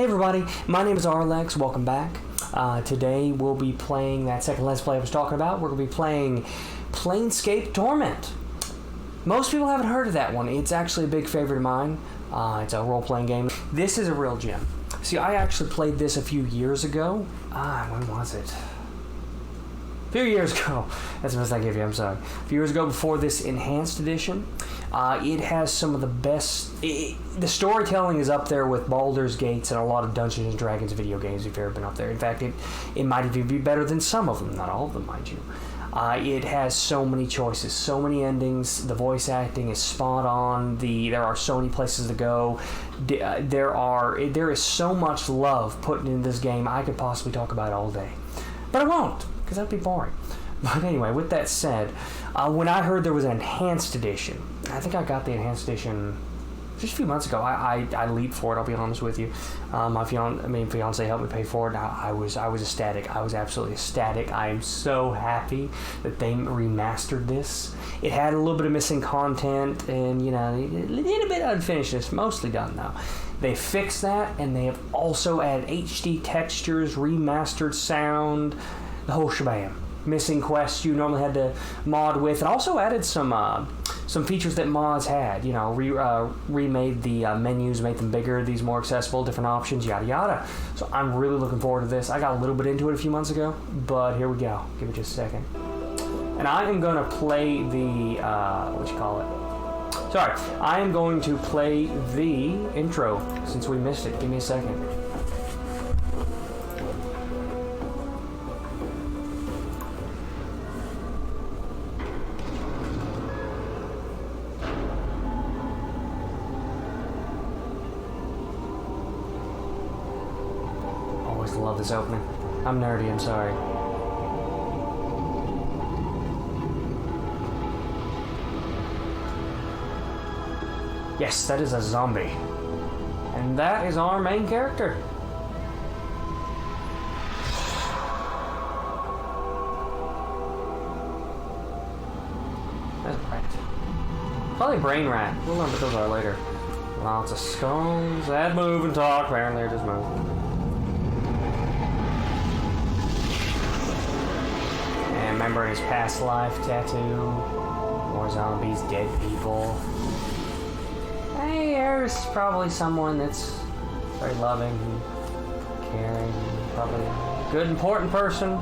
Hey everybody, my name is Arlex, welcome back. Today we'll be playing that second Let's Play I was talking about. We're going to be playing Planescape Torment. Most people haven't heard of that one. It's actually a big favorite of mine. It's a role-playing game. This is a real gem. See, I actually played this a few years ago. When was it? A few years ago. That's the best I give you, I'm sorry. A few years ago before this Enhanced Edition. It has some of the best... the storytelling is up there with Baldur's Gates and a lot of Dungeons & Dragons video games if you've ever been up there. In fact, it might even be better than some of them. Not all of them, mind you. It has so many choices, so many endings. The voice acting is spot on. There are so many places to go. There is so much love put into this game. I could possibly talk about it all day. But I won't, because that'd be boring. But anyway, with that said, when I heard there was an Enhanced Edition, I think I got the Enhanced Edition just a few months ago. I leaped for it, I'll be honest with you. My fiance helped me pay for it. I was ecstatic. I was absolutely ecstatic. I am so happy that they remastered this. It had a little bit of missing content and, you know, a little bit unfinished. It's mostly done now. They fixed that, and they have also added HD textures, remastered sound, the whole shebang. Missing quests you normally had to mod with, and also added some features that mods had. You know, remade the menus, made them bigger, these more accessible, different options, yada yada. So I'm really looking forward to this. I got a little bit into it a few months ago, but here we go. Give me just a second. And I am going to play the I am going to play the intro since we missed it. Give me a second. Always love this opening. I'm nerdy, I'm sorry. Yes, that is a zombie. And that is our main character. That's a rat. Probably a brain rat. We'll learn what those are later. Lots of skulls. That move and talk. Apparently, just move. And remember his past life tattoo. More zombies, dead people. Hey, there's probably someone that's very loving and caring, and probably a good, important person.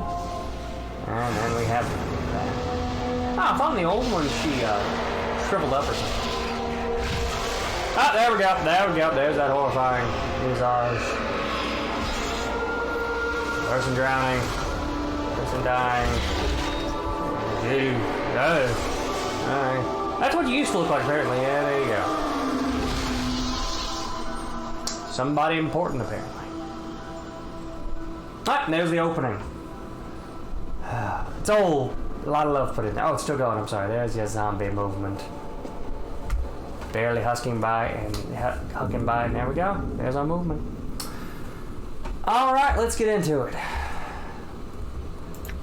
And then we have that. I found the old one. She shriveled up or something. Ah, there we go. There's that horrifying visage. Person drowning. Person dying. Dude. Oh. Alright. That's what you used to look like, apparently. Yeah, there you go. Somebody important, apparently. Ah, there's the opening. It's old. A lot of love put in there. Oh, it's still going. I'm sorry. There's your zombie movement. Barely husking by and hucking by. And there we go. There's our movement. All right, let's get into it.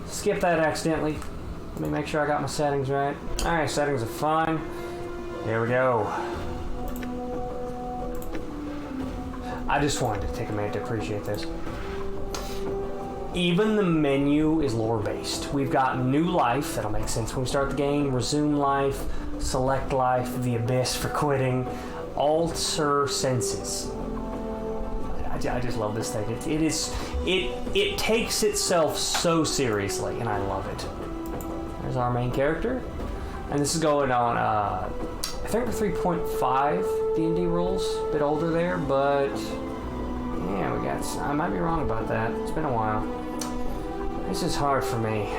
Skip that accidentally. Let me make sure I got my settings right. All right, settings are fine. Here we go. I just wanted to take a minute to appreciate this. Even the menu is lore-based. We've got new life, that'll make sense when we start the game, resume life, select life, the abyss for quitting, alter senses. I just love this thing. It takes itself so seriously, and I love it. There's our main character. And this is going on, I think 3.5 D&D rules, a bit older there, but yeah, I might be wrong about that. It's been a while. This is hard for me.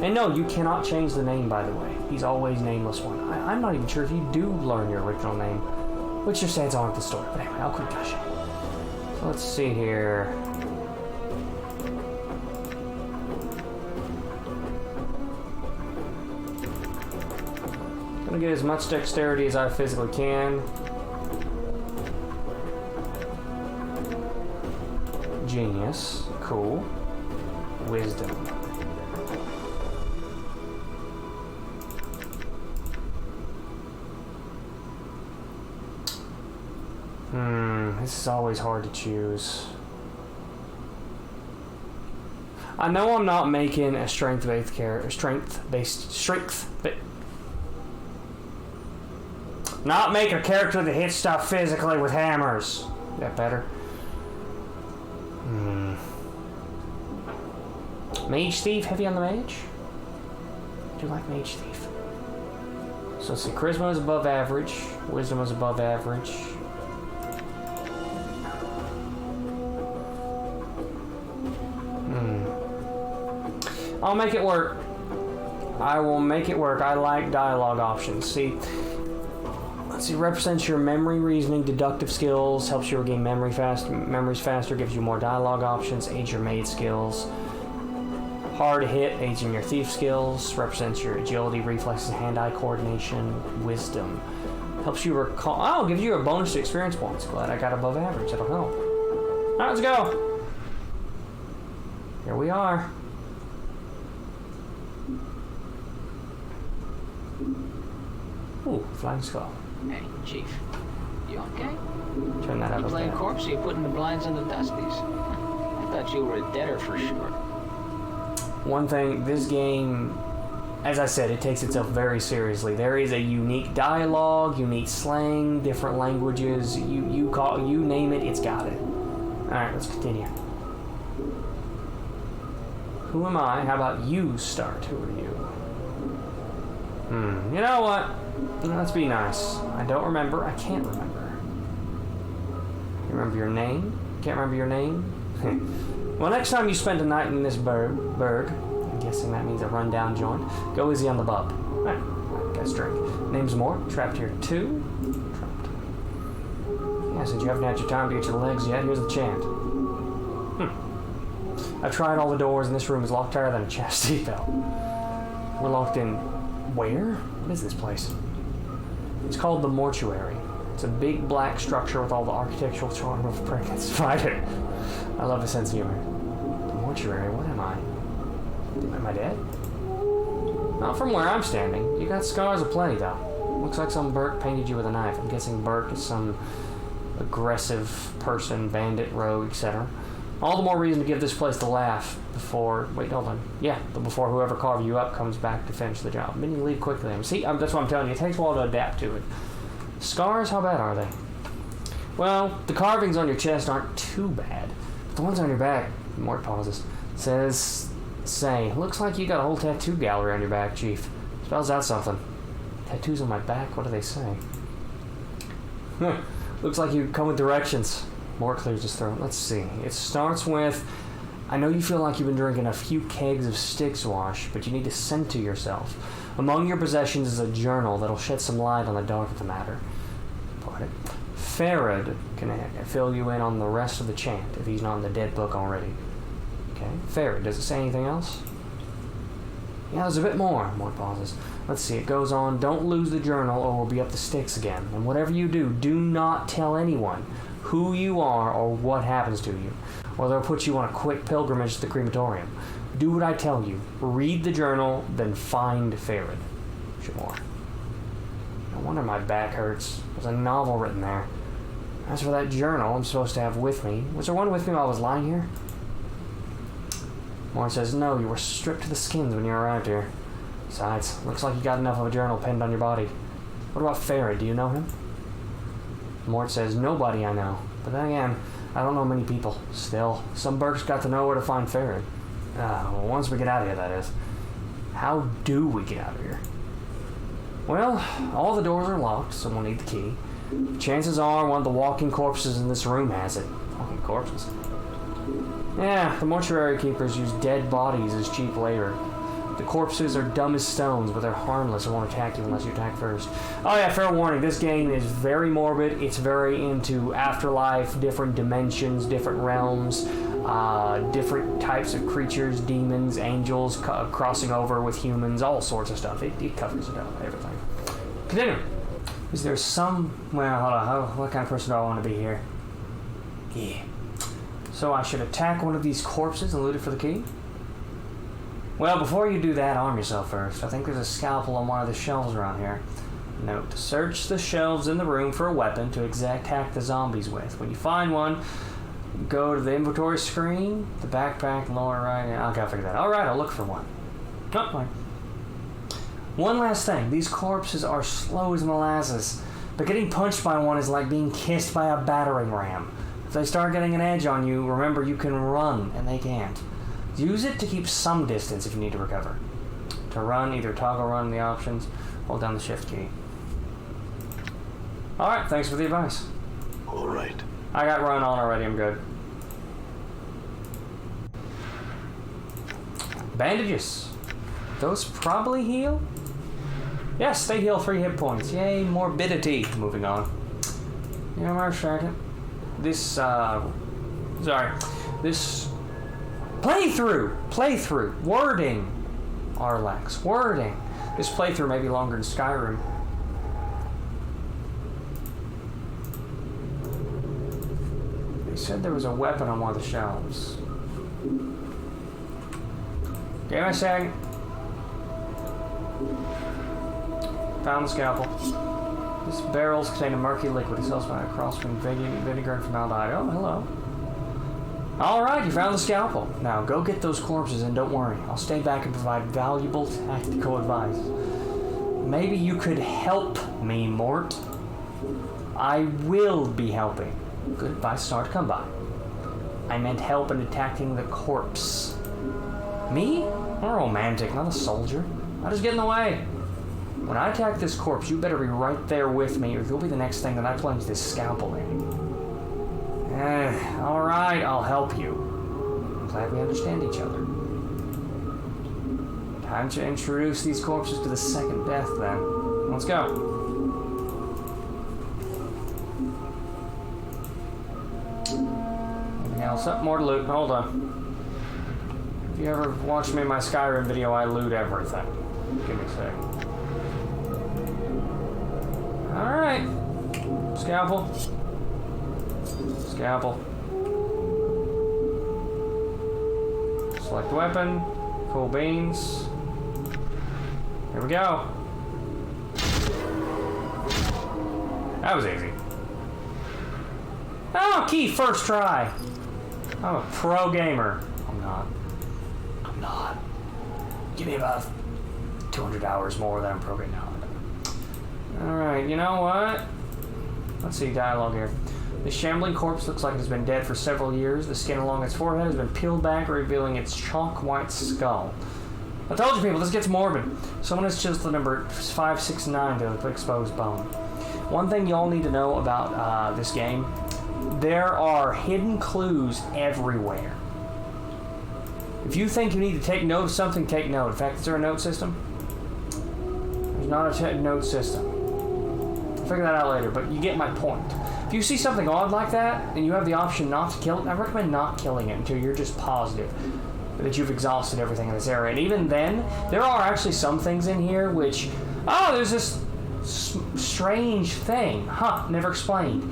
And no, you cannot change the name, by the way. He's always nameless one. I'm not even sure if you do learn your original name, which just adds on to the story. But anyway, I'll quit gushing. So let's see here. Gonna get as much dexterity as I physically can. Genius. Cool. Wisdom. This is always hard to choose. I know I'm not making a strength-based not make a character that hits stuff physically with hammers. Is that better? Mage Thief, heavy on the mage? I do like Mage Thief. So let's see, Charisma is above average, Wisdom is above average. I'll make it work. I will make it work. I like dialogue options. See, let's see, represents your memory, reasoning, deductive skills, helps you regain memories faster, gives you more dialogue options, aids your mage skills. Hard hit, aids in your thief skills, represents your agility, reflexes, hand-eye coordination, wisdom. Helps you recall. Oh, gives you a bonus to experience points. Glad I got above average. That'll help. All right, let's go. Here we are. Ooh, flying skull. Hey, Chief. You okay? Turn that up. You playing corpse or you putting the blinds on the dusties? I thought you were a deader for sure. One thing, this game, as I said, it takes itself very seriously. There is a unique dialogue, unique slang, different languages. You name it, it's got it. Alright, let's continue. Who am I? How about you start? Who are you? You know what? Let's be nice. I don't remember. I can't remember. You remember your name? Can't remember your name? Well, next time you spend a night in this burg, I'm guessing that means a rundown joint, go easy on the bub. Alright, guys drink. Name's Mort, trapped here 2. Trapped. Yeah, since you haven't had your time to get your legs yet, here's the chant. I've tried all the doors, and this room is locked tighter than a chastity belt. We're locked in where? What is this place? It's called the mortuary. It's a big black structure with all the architectural charm of a pregnant spider. I love a sense of humor. The mortuary? What am I? Am I dead? Not from where I'm standing. You got scars aplenty, though. Looks like some Burke painted you with a knife. I'm guessing Burke is some aggressive person, bandit, rogue, etc. All the more reason to give this place the laugh before... Wait, hold on. Yeah, but before whoever carved you up comes back to finish the job. Then you leave quickly. See, that's what I'm telling you. It takes a while to adapt to it. Scars, how bad are they? Well, the carvings on your chest aren't too bad. But the ones on your back, Mort pauses, say, looks like you got a whole tattoo gallery on your back, Chief. Spells out something. Tattoos on my back? What do they say? Looks like you come with directions. Mort clears his throat. Let's see. It starts with, I know you feel like you've been drinking a few kegs of Styx Wash, but you need to center yourself. Among your possessions is a journal that'll shed some light on the dark of the matter. Pardon? Farad can fill you in on the rest of the chant, if he's not in the dead book already. Okay. Farad, does it say anything else? Yeah, there's a bit more. Mort pauses. Let's see, it goes on, don't lose the journal or we'll be up the sticks again. And whatever you do, do not tell anyone who you are or what happens to you, or they'll put you on a quick pilgrimage to the crematorium. Do what I tell you. Read the journal, then find Farad. More. No wonder my back hurts. There's a novel written there. As for that journal I'm supposed to have with me, was there one with me while I was lying here? Mort says, no, you were stripped to the skins when you arrived here. Besides, looks like you got enough of a journal pinned on your body. What about Farad? Do you know him? Mort says, nobody I know. But then again, I don't know many people. Still, some Burks got to know where to find Farad. Well, once we get out of here, that is. How do we get out of here? Well, all the doors are locked, so we'll need the key. Chances are one of the walking corpses in this room has it. Walking corpses? Yeah, the mortuary keepers use dead bodies as cheap labor. The corpses are dumb as stones, but they're harmless and won't attack you unless you attack first. Oh yeah, fair warning, this game is very morbid. It's very into afterlife, different dimensions, different realms, different types of creatures, demons, angels, crossing over with humans, all sorts of stuff. It covers it up, everything. Continue. Is there some... Well, hold on, what kind of person do I want to be here? Yeah. So I should attack one of these corpses and loot it for the key? Well, before you do that, arm yourself first. I think there's a scalpel on one of the shelves around here. Note, search the shelves in the room for a weapon to attack the zombies with. When you find one, go to the inventory screen, the backpack, lower right. I gotta figure that out. Alright, I'll look for one. Oh, fine. One last thing. These corpses are slow as molasses, but getting punched by one is like being kissed by a battering ram. If they start getting an edge on you, remember you can run, and they can't. Use it to keep some distance if you need to recover. To run, either toggle run in the options, hold down the shift key. Alright, thanks for the advice. Alright. I got run on already, I'm good. Bandages. Those probably heal? Yes, they heal 3 hit points. Yay, morbidity. Moving on. Yeah, I'm second. This playthrough, wording, Arlax, wording. This playthrough may be longer than Skyrim. They said there was a weapon on one of the shelves. Give me a second. Found the scalpel. This barrels contain a murky liquid. It sells by a cross between vinegar and formaldehyde. Oh, hello. Alright, you found the scalpel. Now, go get those corpses and don't worry. I'll stay back and provide valuable tactical advice. Maybe you could help me, Mort. I will be helping. Good advice is hard to come by. I meant help in attacking the corpse. Me? I'm a romantic, not a soldier. I'll just get in the way. When I attack this corpse, you better be right there with me, or you'll be the next thing that I plunge this scalpel in. Alright, I'll help you. I'm glad we understand each other. Time to introduce these corpses to the second death, then. Let's go. Anything else? Oh, more to loot. Hold on. If you ever watched me in my Skyrim video, I loot everything. Give me a second. Alright. Scalpel. Scalpel. Select weapon. Cool beans. Here we go. That was easy. Oh, key first try. I'm a pro gamer. I'm not. Give me about 200 hours more than I'm pro gamer now. Alright, you know what? Let's see dialogue here. The shambling corpse looks like it has been dead for several years. The skin along its forehead has been peeled back, revealing its chalk white skull. I told you people, this gets morbid. Someone has chosen the number 569 to expose bone. One thing y'all need to know about this game, there are hidden clues everywhere. If you think you need to take note of something, take note. In fact, is there a note system? There's not a note system. I'll figure that out later, but you get my point. If you see something odd like that, and you have the option not to kill it, I recommend not killing it until you're just positive that you've exhausted everything in this area. And even then, there are actually some things in here which, oh, there's this strange thing. Huh, never explained.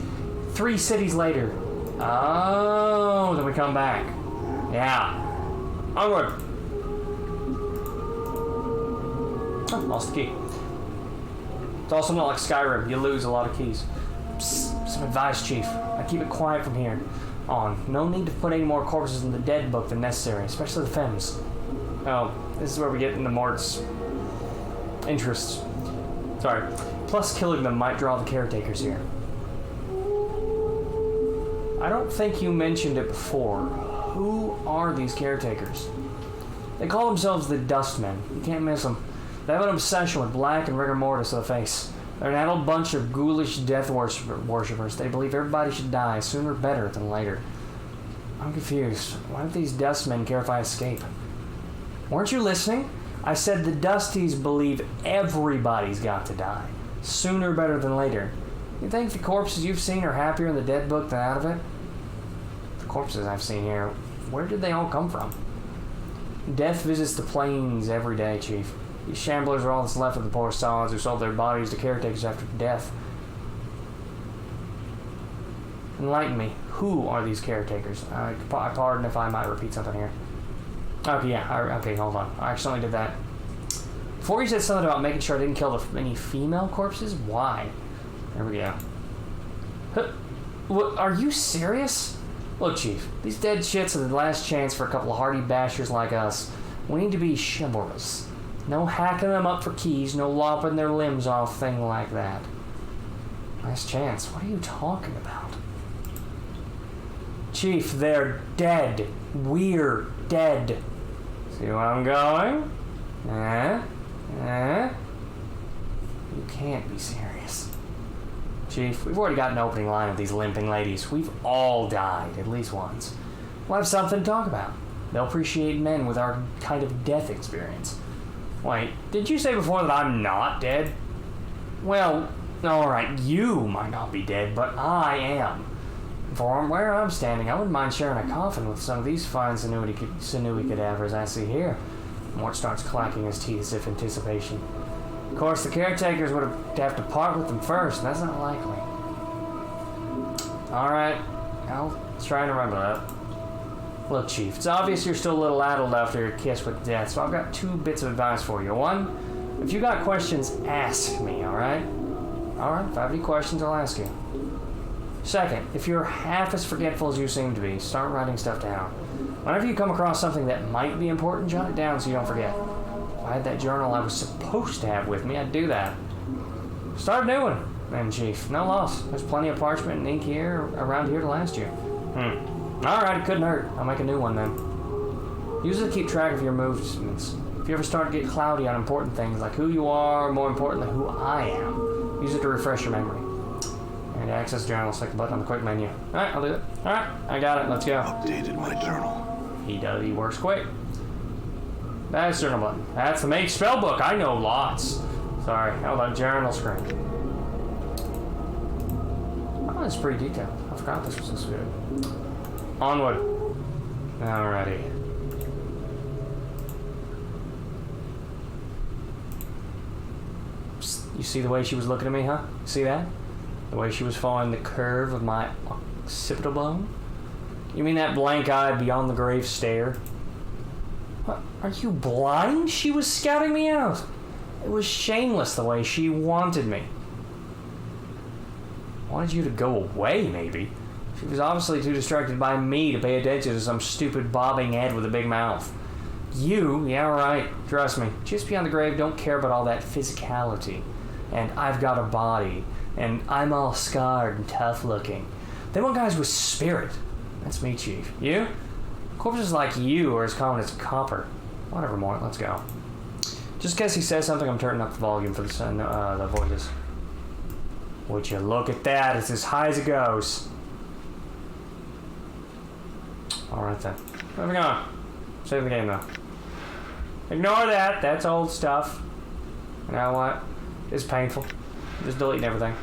3 cities later. Oh, then we come back. Yeah. Onward. Oh, lost the key. It's also not like Skyrim. You lose a lot of keys. Psst, some advice, Chief. I keep it quiet from here on. No need to put any more corpses in the dead book than necessary, especially the femmes. Oh, this is where we get into Mart's interests. Sorry. Plus, killing them might draw the caretakers here. I don't think you mentioned it before. Who are these caretakers? They call themselves the Dustmen. You can't miss them. They have an obsession with black and rigor mortis of the face. They're an adult bunch of ghoulish death worshippers. They believe everybody should die sooner better than later. I'm confused. Why do these Dustmen care if I escape? Weren't you listening? I said the Dusties believe everybody's got to die. Sooner better than later. You think the corpses you've seen are happier in the dead book than out of it? The corpses I've seen here, where did they all come from? Death visits the plains every day, Chief. These shamblers are all that's left of the poor solids who sold their bodies to caretakers after death. Enlighten me. Who are these caretakers? I pardon if I might repeat something here. Okay, yeah. Okay, hold on. I accidentally did that. Before you said something about making sure I didn't kill any female corpses? Why? There we go. Huh. What, are you serious? Look, Chief, these dead shits are the last chance for a couple of hardy bashers like us. We need to be chivalrous. No hacking them up for keys, no lopping their limbs off, thing like that. Last chance? What are you talking about? Chief, they're dead. We're dead. See where I'm going? You can't be serious. Chief, we've already got an opening line with these limping ladies. We've all died, at least once. We'll have something to talk about. They'll appreciate men with our kind of death experience. Wait, did you say before that I'm not dead? Well, alright, you might not be dead, but I am. From where I'm standing, I wouldn't mind sharing a coffin with some of these fine sinewy cadavers I see here. Mort starts clacking his teeth as if anticipation. Of course, the caretakers would have to part with them first, and that's not likely. Alright, I'll try and remember that. Look, Chief, it's obvious you're still a little addled after your kiss with death, so I've got 2 bits of advice for you. One, if you got questions, ask me, alright? Alright, if I have any questions, I'll ask you. Second, if you're half as forgetful as you seem to be, start writing stuff down. Whenever you come across something that might be important, jot it down so you don't forget. If I had that journal I was supposed to have with me, I'd do that. Start a new one, then, Chief. No loss. There's plenty of parchment and ink here around here to last you. Alright, it couldn't hurt. I'll make a new one then. Use it to keep track of your movements. If you ever start to get cloudy on important things, like who you are, or more importantly, who I am, use it to refresh your memory. And to access journal, select the button on the quick menu. Alright, I'll do it. Alright, I got it. Let's go. Updated my journal. He does. He works quick. That's journal button. That's the main spell book. I know lots. Sorry. How about journal screen? Oh, it's pretty detailed. I forgot this was this good. Onward. Alrighty. Psst, you see the way she was looking at me, huh? See that? The way she was following the curve of my occipital bone? You mean that blank-eyed, beyond-the-grave stare? What? Are you blind? She was scouting me out. It was shameless the way she wanted me. Wanted you to go away, maybe. She was obviously too distracted by me to pay attention to some stupid bobbing head with a big mouth. You? Yeah, right. Trust me. Just beyond the grave don't care about all that physicality. And I've got a body. And I'm all scarred and tough-looking. They want guys with spirit. That's me, Chief. You? Corpses like you are as common as copper. Whatever, Mort. Let's go. Just in case he says something, I'm turning up the volume for the voices. Would you look at that? It's as high as it goes. Alright then. Moving on. Save the game though. Ignore that. That's old stuff. You know what? It's painful. Just deleting everything.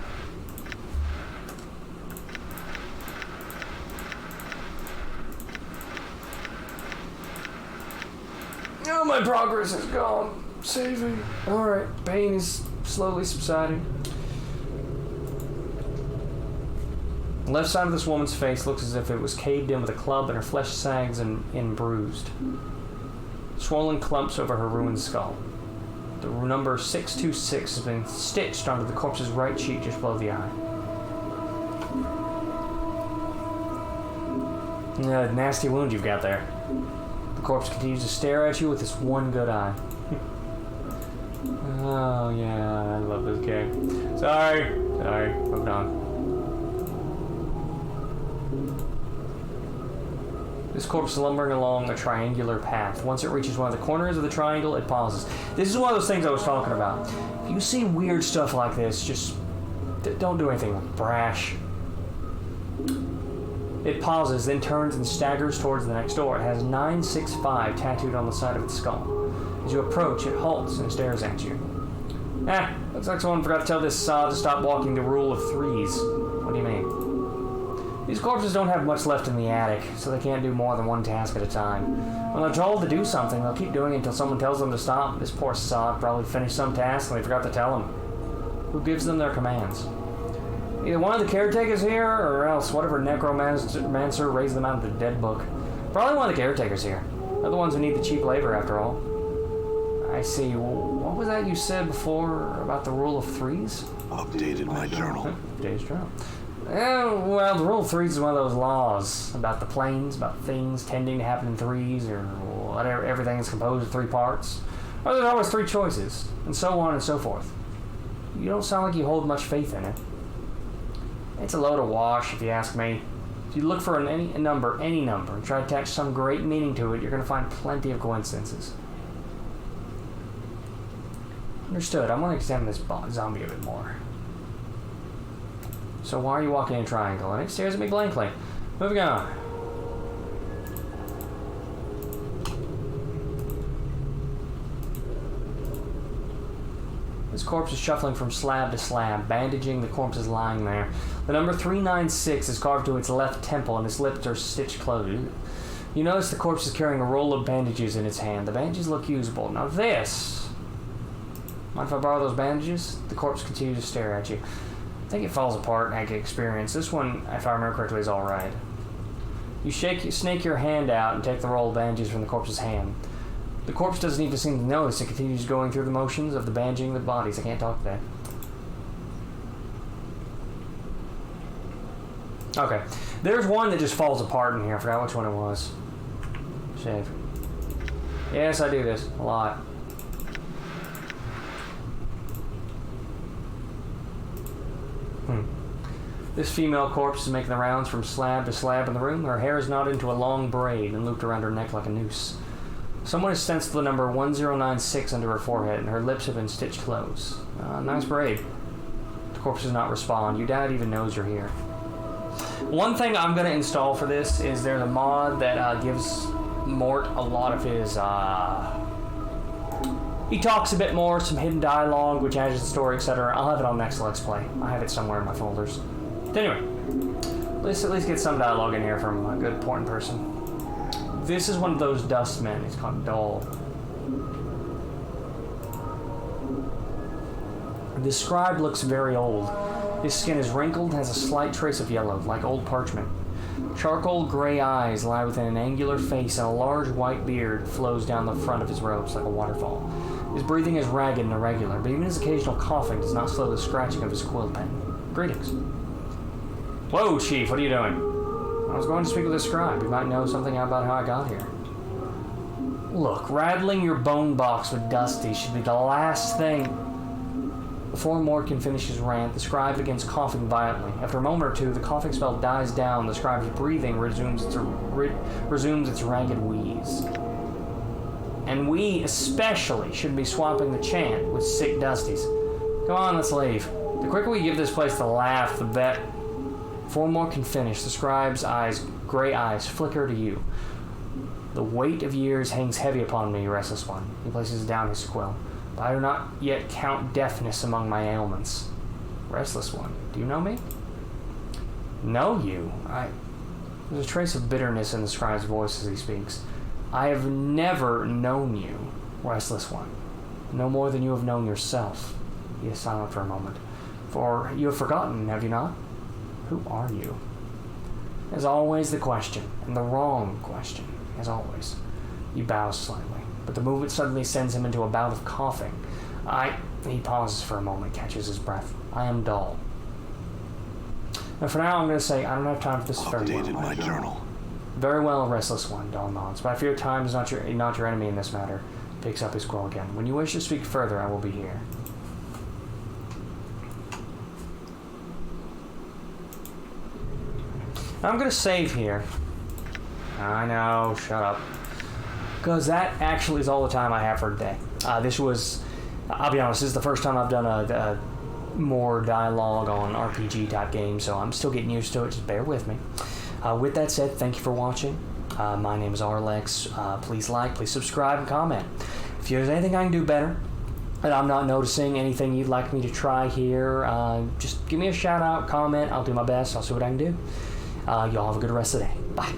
Oh, my progress is gone. Saving. Alright. Pain is slowly subsiding. The left side of this woman's face looks as if it was caved in with a club, and her flesh sags and bruised. Swollen clumps over her ruined skull. The number 626 has been stitched onto the corpse's right cheek just below the eye. Nasty wound you've got there. The corpse continues to stare at you with this one good eye. Oh yeah, I love this game. Sorry, moving on. This corpse is lumbering along a triangular path. Once it reaches one of the corners of the triangle, it pauses. This is one of those things I was talking about. If you see weird stuff like this, just don't do anything brash. It pauses, then turns and staggers towards the next door. It has 965 tattooed on the side of its skull. As you approach, it halts and stares at you. Looks like someone forgot to tell this sod to stop walking the rule of threes. What do you mean? These corpses don't have much left in the attic, so they can't do more than one task at a time. When they're told to do something, they'll keep doing it until someone tells them to stop. This poor sod probably finished some task and they forgot to tell him. Who gives them their commands? Either one of the caretakers here, or else whatever necromancer raised them out of the dead book. Probably one of the caretakers here. They're the ones who need the cheap labor, after all. I see. Well, what was that you said before about the rule of threes? Updated my journal. Updated journal. Well, the rule of threes is one of those laws about the planes, about things tending to happen in threes, or whatever. Everything is composed of 3 parts. Or there's always 3 choices, and so on and so forth. You don't sound like you hold much faith in it. It's a load of wash, if you ask me. If you look for any number, and try to attach some great meaning to it, you're going to find plenty of coincidences. Understood. I want to examine this zombie a bit more. So why are you walking in a triangle? And it stares at me blankly. Moving on. This corpse is shuffling from slab to slab, bandaging the corpses lying there. The number 396 is carved to its left temple, and its lips are stitched closed. You notice the corpse is carrying a roll of bandages in its hand. The bandages look usable. Now this... Mind if I borrow those bandages? The corpse continues to stare at you. I think it falls apart and I get experience. This one, if I remember correctly, is alright. You snake your hand out and take the roll of bandages from the corpse's hand. The corpse doesn't even seem to notice. It continues going through the motions of the bandaging the bodies. I can't talk today. Okay. There's one that just falls apart in here. I forgot which one it was. Shave. Yes, I do this a lot. This female corpse is making the rounds from slab to slab in the room. Her hair is knotted into a long braid and looped around her neck like a noose. Someone has stenciled the number 1096 under her forehead, and her lips have been stitched closed. Nice braid. The corpse does not respond. You doubt it even knows you're here. One thing I'm going to install for this is there's a mod that gives Mort a lot of his... he talks a bit more, some hidden dialogue, which adds to the story, etc. I'll have it on next Let's Play. I have it somewhere in my folders. Anyway, let's at least get some dialogue in here from a good, important person. This is one of those dust men. He's called Dull. The scribe looks very old. His skin is wrinkled and has a slight trace of yellow, like old parchment. Charcoal gray eyes lie within an angular face, and a large white beard flows down the front of his robes like a waterfall. His breathing is ragged and irregular, but even his occasional coughing does not slow the scratching of his quill pen. Greetings. Whoa, Chief, what are you doing? I was going to speak with a scribe. You might know something about how I got here. Look, rattling your bone box with Dusty should be the last thing. Before Mort can finish his rant, the scribe begins coughing violently. After a moment or two, the coughing spell dies down. The scribe's breathing resumes its ragged wheeze. And we, especially, shouldn't be swapping the chant with sick Dusties. Come on, let's leave. The quicker we give this place the laugh, the better. Before Mort can finish, the scribe's gray eyes flicker to you. The weight of years hangs heavy upon me, restless one. He places down his quill. But I do not yet count deafness among my ailments. Restless one, do you know me? Know you? There's a trace of bitterness in the scribe's voice as he speaks. I have never known you, restless one. No more than you have known yourself. He is silent for a moment. For you have forgotten, have you not? Who are you? As always, the question, and the wrong question, as always. He bows slightly, but the movement suddenly sends him into a bout of coughing. He pauses for a moment, catches his breath. I am Dull. And for now, I'm going to say I don't have time for this very well. Updated my journal. Very well, restless one, Dull nods. But I fear time is not your enemy in this matter. Picks up his quill again. When you wish to speak further, I will be here. I'm going to save here. I know, shut up. Because that actually is all the time I have for today. This was, I'll be honest, this is the first time I've done a more dialogue on RPG type game, so I'm still getting used to it. Just bear with me. With that said, thank you for watching. My name is Arlex. Please like, please subscribe, and comment. If there's anything I can do better, and I'm not noticing anything you'd like me to try here, just give me a shout out, comment. I'll do my best. I'll see what I can do. Y'all have a good rest of the day. Bye.